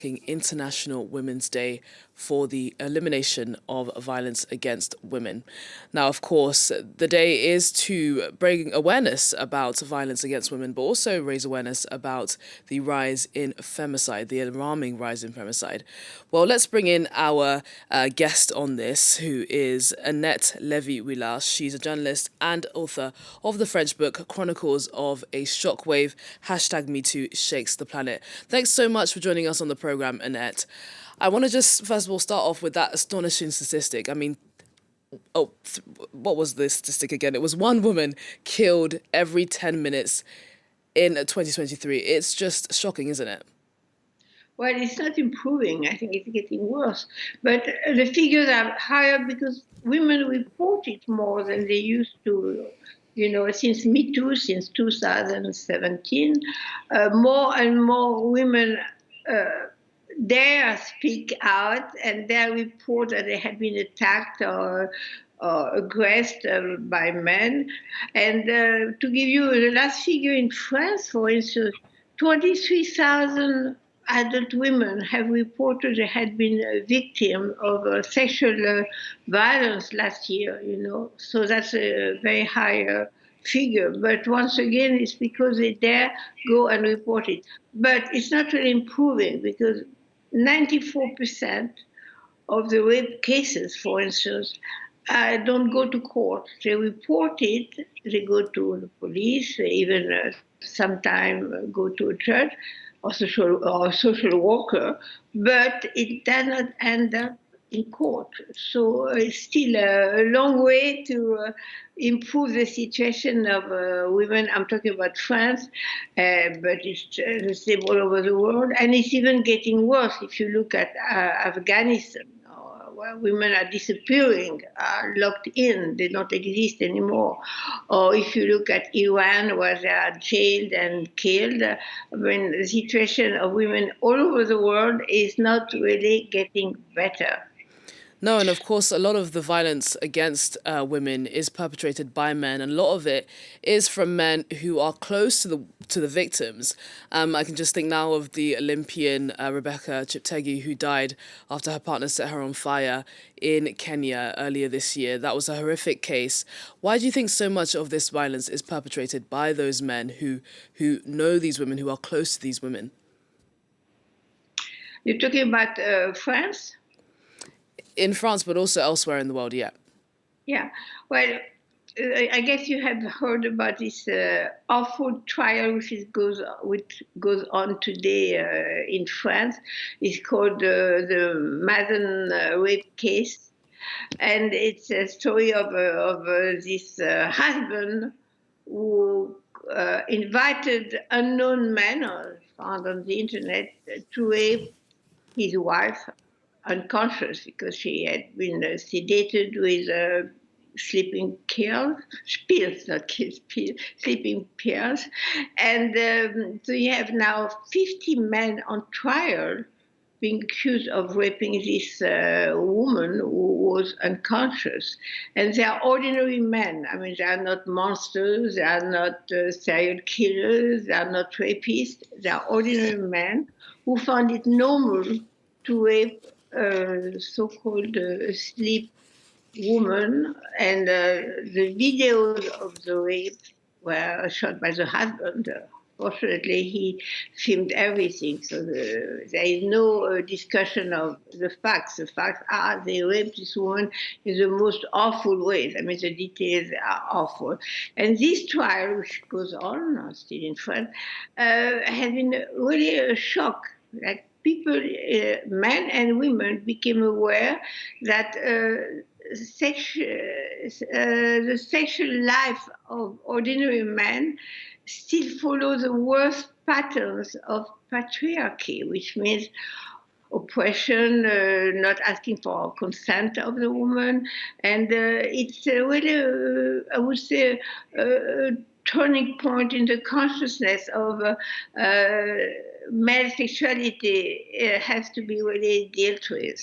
International Women's Day for the elimination of violence against women. Now, of course, the day is to bring awareness about violence against women, but also raise awareness about the rise in femicide, the alarming rise in femicide. Well, let's bring in our guest on this, who is Annette Lévy-Willash. She's a journalist and author of the French book Chronicles of a Shockwave, #MeToo Shakes the Planet. Thanks so much for joining us on the program, Annette. I want to just, first of all, start off with that astonishing statistic. I mean, what was the statistic again? It was one woman killed every 10 minutes in 2023. It's just shocking, isn't it? Well, it's not improving. I think it's getting worse. But the figures are higher because women report it more than they used to. Since Me Too, since 2017, more and more women dare speak out and dare report that they have been attacked or aggressed by men. And to give you the last figure in France, for instance, 23,000 adult women have reported they had been a victim of sexual violence last year, So that's a very high figure. But once again, it's because they dare go and report it. But it's not really improving because 94% of the rape cases, for instance, don't go to court. They report it, they go to the police, they even sometimes go to a church or social worker, but it does not end up in court. So it's still a long way to improve the situation of women. I'm talking about France, but it's the same all over the world. And it's even getting worse if you look at Afghanistan, where women are disappearing, are locked in, they don't exist anymore. Or if you look at Iran, where they are jailed and killed, the situation of women all over the world is not really getting better. No, and of course, a lot of the violence against women is perpetrated by men, and a lot of it is from men who are close to the victims. I can just think now of the Olympian Rebecca Cheptegei, who died after her partner set her on fire in Kenya earlier this year. That was a horrific case. Why do you think so much of this violence is perpetrated by those men who know these women, who are close to these women? You're talking about France? In France, but also elsewhere in the world, yeah. Yeah. Well, I guess you have heard about this awful trial which goes on today in France. It's called the Mazen rape case, and it's a story of this husband who invited unknown men found on the internet to rape his wife unconscious because she had been sedated with sleeping pills, not kills, pills, sleeping pills. And so you have now 50 men on trial being accused of raping this woman who was unconscious. And they are ordinary men. I mean, they are not monsters, they are not serial killers, they are not rapists. They are ordinary men who found it normal to rape so-called sleep woman, and the videos of the rape were shot by the husband. Fortunately, he filmed everything, so there is no discussion of the facts. The facts are they raped this woman in the most awful ways. I mean, the details are awful. And this trial, which goes on still in France, has been really a shock. Like people, men and women, became aware that the sexual life of ordinary men still follow the worst patterns of patriarchy, which means oppression, not asking for consent of the woman. And it's really, I would say, a turning point in the consciousness of male sexuality has to be really dealt with.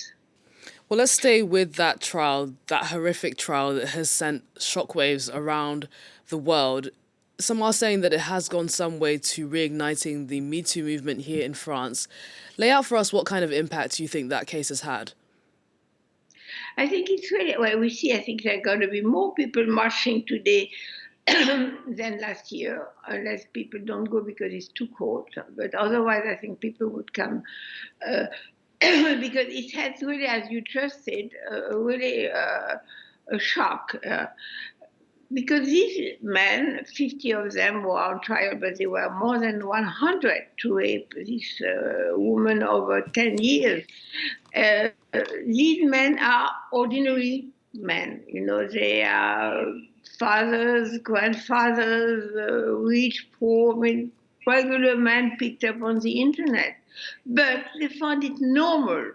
Well, let's stay with that trial, that horrific trial that has sent shockwaves around the world. some are saying that it has gone some way to reigniting the Me Too movement here in France. Lay out for us what kind of impact you think that case has had. I think it's really, well, we see, I think there are going to be more people marching today than last year, unless people don't go because it's too cold. But otherwise, I think people would come uh, because it has really, as you just said, really a shock. Because these men, 50 of them were on trial, but there were more than 100 to rape this woman over 10 years. Uh, these men are ordinary men. They are fathers, grandfathers, rich, poor, I mean, regular men picked up on the internet. But they found it normal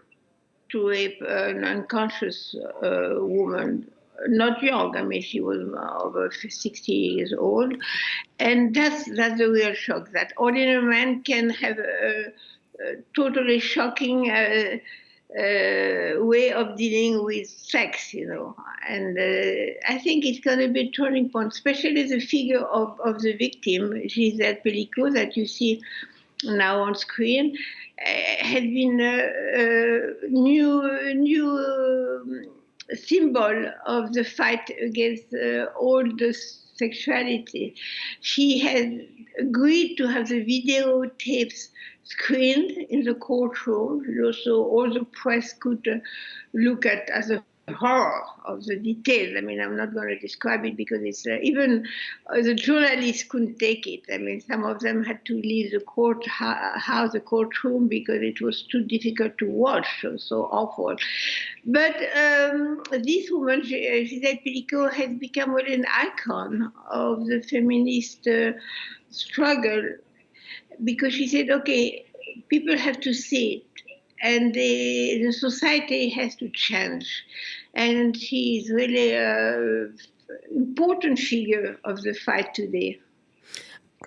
to rape an unconscious woman, not young. I mean, she was over 60 years old, and that's the real shock. That ordinary man can have a totally shocking way of dealing with sex, And I think it's going to be a turning point, especially the figure of the victim, Gisèle Pelicot, that you see now on screen, has been a new symbol of the fight against all the sexuality. She has agreed to have the videotapes screened in the courtroom, so all the press could look at as a horror of the details. I mean, I'm not going to describe it because it's even the journalists couldn't take it. I mean, some of them had to leave the the courtroom, because it was too difficult to watch, so awful. But this woman, Gisèle Pelicot, has become really an icon of the feminist struggle, because she said, okay, people have to see it, and the society has to change. And she is really an important figure of the fight today.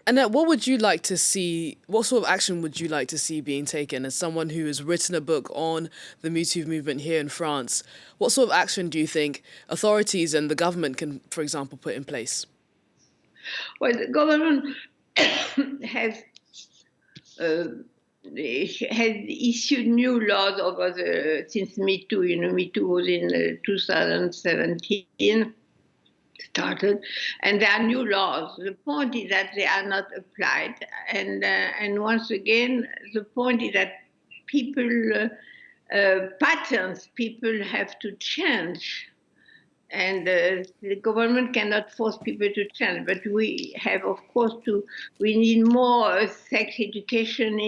Annette, what would you like to see? What sort of action would you like to see being taken as someone who has written a book on the Me Too movement here in France? What sort of action do you think authorities and the government can, for example, put in place? Well, the government has uh, has issued new laws over the since Me Too. Me Too was in 2017 started, and there are new laws. The point is that they are not applied, and once again, the point is that people patterns people have to change, and the government cannot force people to change. But we have, of course, we need more sex education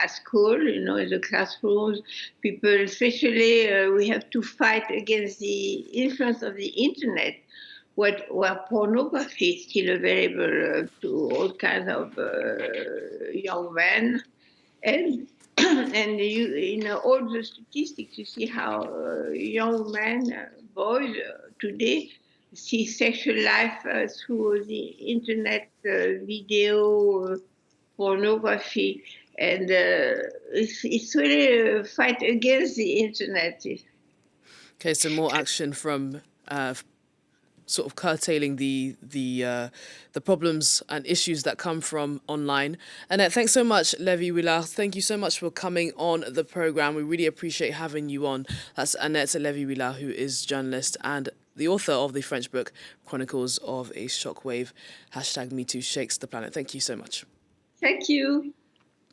at school, in the classrooms. People, especially, we have to fight against the influence of the internet, where pornography is still available to all kinds of young men. And and all the statistics, you see how young men, boys today see sexual life through the internet, video, pornography, and it's really a fight against the internet. Okay, so more action from sort of curtailing the problems and issues that come from online. Annette, thanks so much, Levy Willard. Thank you so much for coming on the program. We really appreciate having you on. That's Annette Levy Willard, who is journalist and the author of the French book Chronicles of a Shockwave. #MeToo Shakes the Planet. Thank you so much. Thank you.